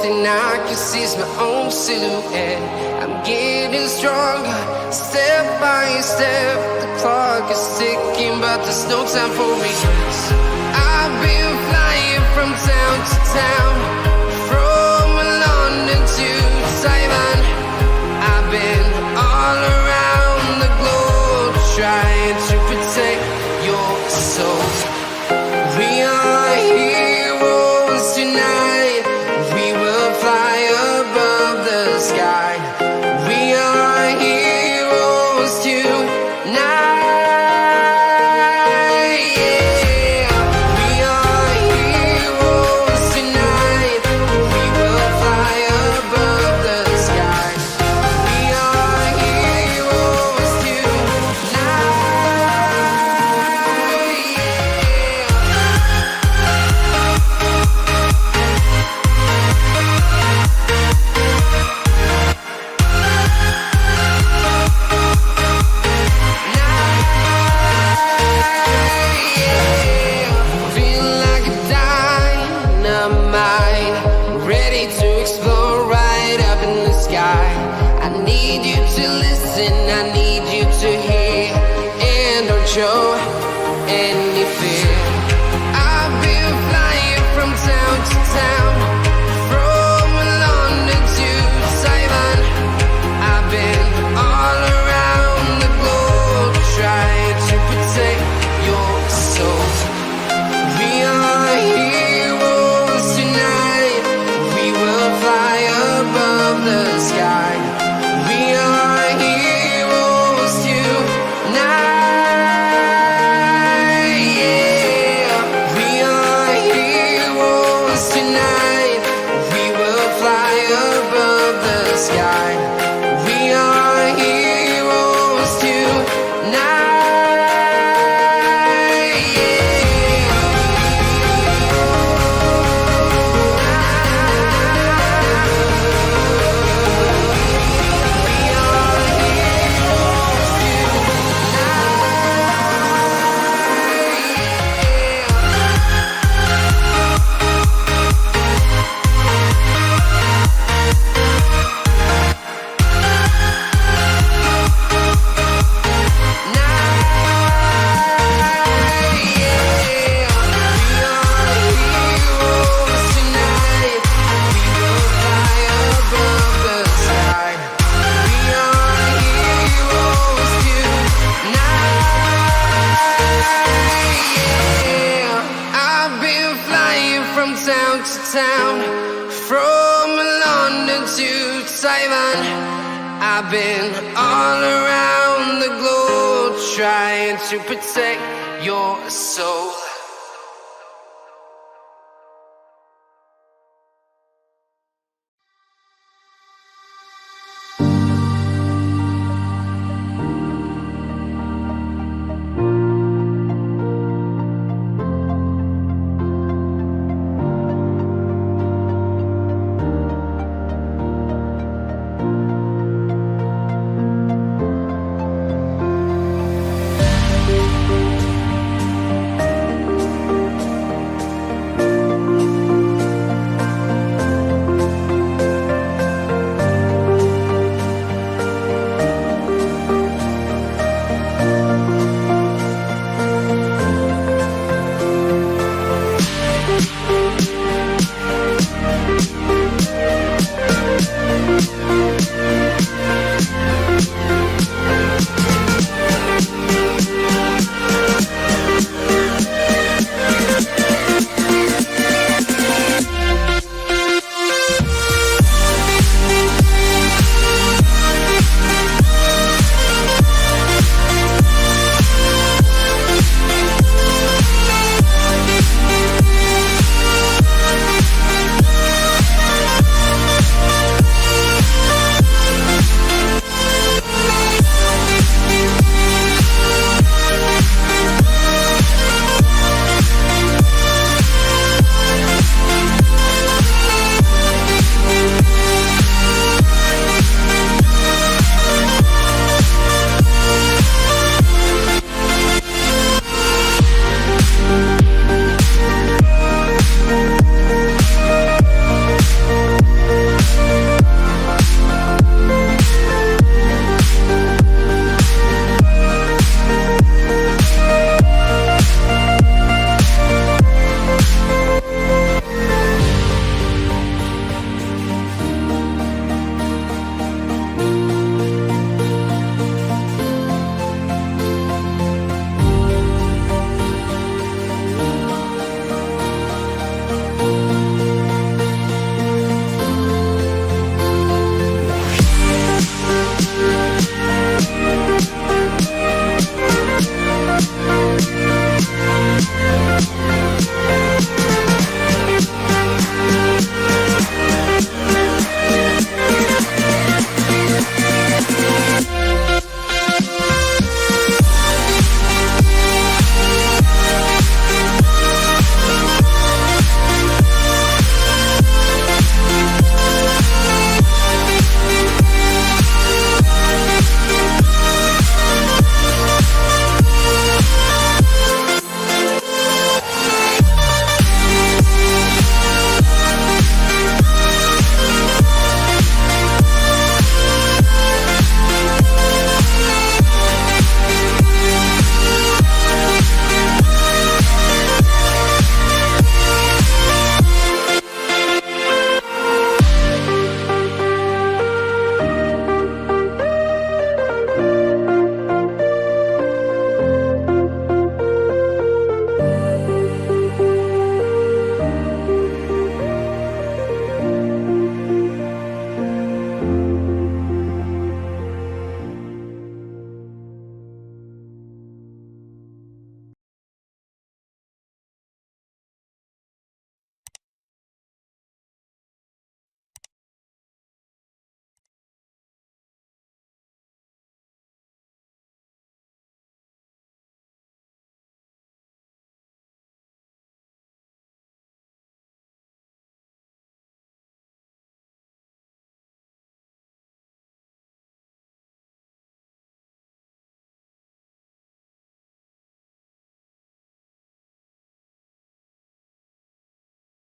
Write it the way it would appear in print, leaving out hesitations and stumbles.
thing I can see is my own silhouette. I'm getting stronger, step by step. The clock is ticking, but there's no time for me. I've been flying from town to town, from London to Taiwan. I've been all around the globe, trying to protect your soul. We are heroes tonight. We will fly above the sky. We are heroes tonight. Show any fear. I've been flying from town to town, from London to Taiwan. I've been all around the globe, trying to protect your soul. We are heroes tonight. We will fly above the sky. We are heroes tonight. Town, from London to Taiwan. I've been all around the globe, trying to protect your soul.